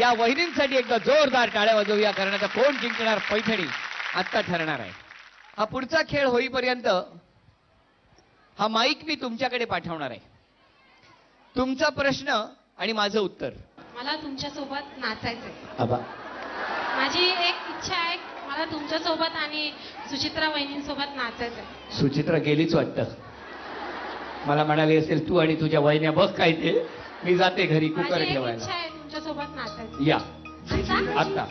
या वहिनींसाठी एकदा जोरदार टाळ्या वाजवूया, कारण आता कोण जिंकणार पैठणी आत्ता ठरणार आहे. हा पुढचा खेळ होईपर्यंत हा माईक मी तुमच्याकडे पाठवणार आहे. तुमचा प्रश्न आणि माझं उत्तर. मला तुमच्यासोबत नाचायचंय. आबा माझी एक इच्छा आहे, मला तुमच्यासोबत आणि सुचित्रा वहिनींसोबत नाचायचंय. सुचित्रा गेलीच वाटतं. मला म्हणाली असेल तू आणि तुझ्या वहिन्या बघ काय ते, मी जाते घरी कुकर माझी एक इच्छा ठेवायला. आहे तुमच्यासोबत नाचायचं. या आता? आता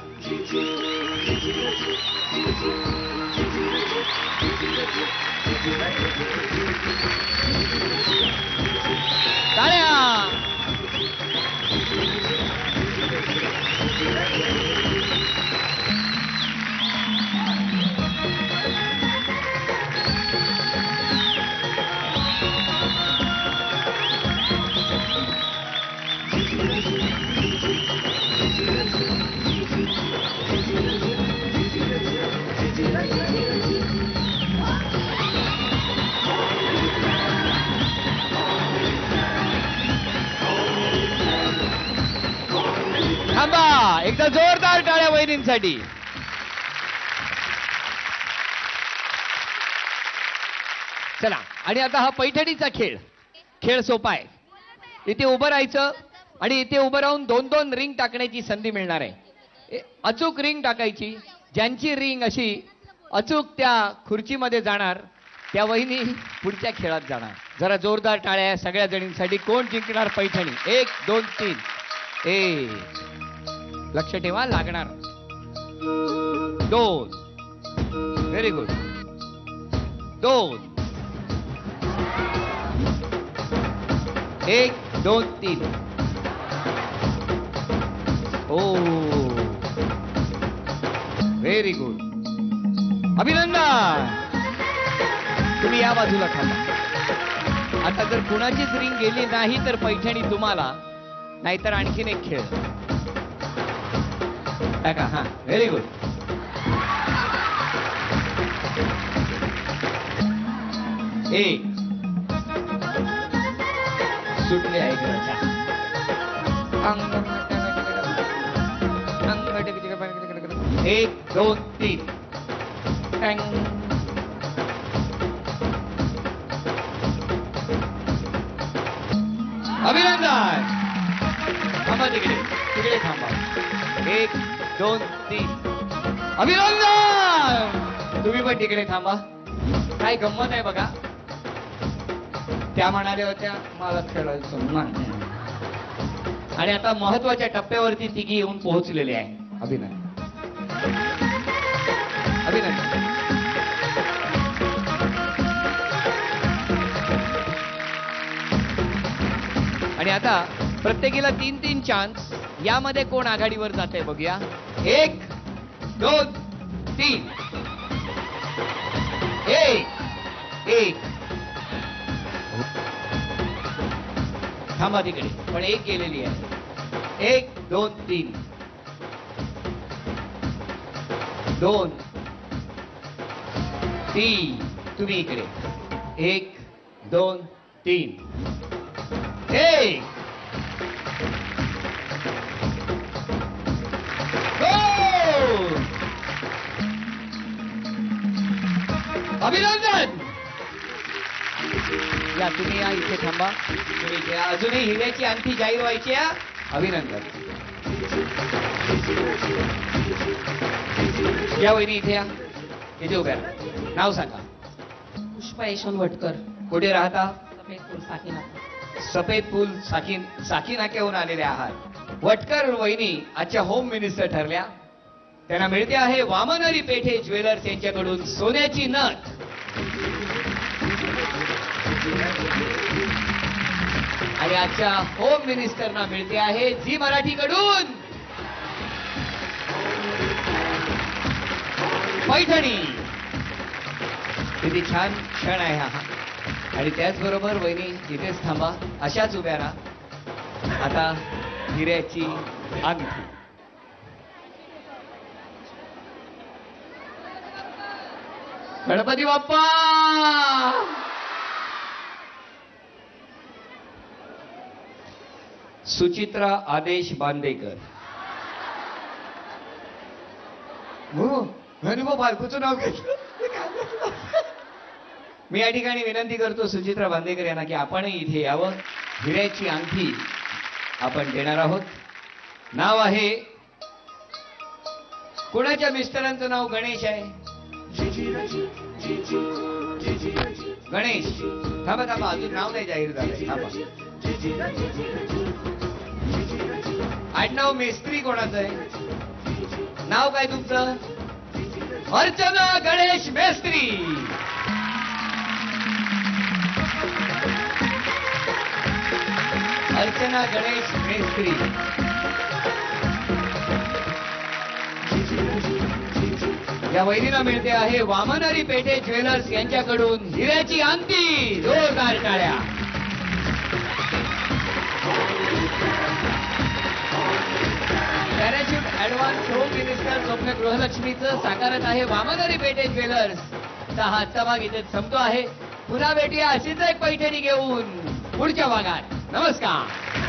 टाळ्या. थांबा, एकदा जोरदार टाळ्या वहिनींसाठी. चला, आणि आता हा पैठणीचा खेळ सोपा आहे. इथे उभं राहायचं आणि इथे उभं राहून 2-2 रिंग टाकण्याची संधी मिळणार आहे. अचूक रिंग टाकायची. ज्यांची रिंग अशी अचूक त्या खुर्चीमध्ये जाणार त्या वहिनी पुढच्या खेळात जाणार. जरा जोरदार टाळ्या सगळ्या जणींसाठी. कोण जिंकणार पैठणी? 1 2 3. लक्ष ठेवा, लागणार. 2. Very good. 2. 1 2 3. ओ व्हेरी गुड. अभिनंदन. तुम्ही या बाजूला थांबा. आता जर कुणाचीच रिंग गेली नाही तर पैठणी तुम्हाला, नाहीतर आणखीन एक खेळ टाका. हा, व्हेरी गुड. एक सुटले आहे घराच्या. 1 2 3. अभिनंदन. थांबा, तिकडे थांबा. 1 2 3. अभिनंदन. तुम्ही पण तिकडे थांबा. काय गंमत आहे बघा. त्या म्हणाल्या होत्या मला खेळायचं नाही, आणि आता महत्वाच्या टप्प्यावरती तिघी येऊन पोहोचलेले आहे. अभिनंदन. अभिनंदन. आणि आता प्रत्येकीला 3-3 चान्स. यामध्ये कोण आघाडीवर जाते बघूया. 1 2 3. 1 थांबा तिकडे, पण 1 गेलेली आहे. 1 2 3. 2 3. तुम्ही इकडे. 1 2 3. 1 2. अभिनंदन. या तुम्ही या इथे थांबा. तुम्ही इथे या. अजूनही हिऱ्याची अंगठी जाहीर व्हायची आहे. अभिनंदन. या वहिनी इथे या. इथे उभ्या राहा. नाव सांगा. पुष्पा यशवंत वटकर. कुठे राहता? सफेदपूर साकीना. सफेद पूल साकी नाक्याहून आलेले आहात. वटकर वहिनी आजच्या होम मिनिस्टर ठरल्या. त्यांना मिळते आहे वामनरी पेठे ज्वेलर्स यांच्याकडून सोन्याची नथ. आणि आजच्या होम मिनिस्टरना मिळते आहे झी मराठीकडून पैठणी. किती छान क्षण आहे हा. आणि त्याचबरोबर वहिनी इथेच थांबा. अशाच उभ्या राहा. आता हिऱ्याची अंगठी. गणपती बाप्पा. सुचित्रा आदेश बांदेकर. हो अनुभव बायकोचं नाव घेतलं. मी या ठिकाणी विनंती करतो सुचित्रा बांदेकर यांना की आपणही इथे यावं. हिऱ्याची अंगठी आपण देणार आहोत. नाव आहे, कुणाच्या मिस्टरांचं नाव गणेश आहे. गणेश थांबा थांबा, अजून नाव नाही जाहीर झालंय. थांबा. आडनाव मेस्त्री कोणाचं आहे? नाव काय तुमचं? अर्चना गणेश मेस्त्री. अर्चना गणेश मेस्त्री. या वहिनीला मिळते आहे वामनहरी पेठे ज्वेलर्स यांच्याकडून हिऱ्याची अंगठी. जोरदार टाळ्या. पॅराशूट ऍडव्हान्स होम मिनिस्टर स्वप्न गृहलक्ष्मीचं साकारत आहे वामनहरी पेठे ज्वेलर्स. हा आजचा भाग इथे संपतो आहे. पुन्हा भेटूया अशीच एक पैठणी घेऊन पुढच्या भागात. नमस्कार.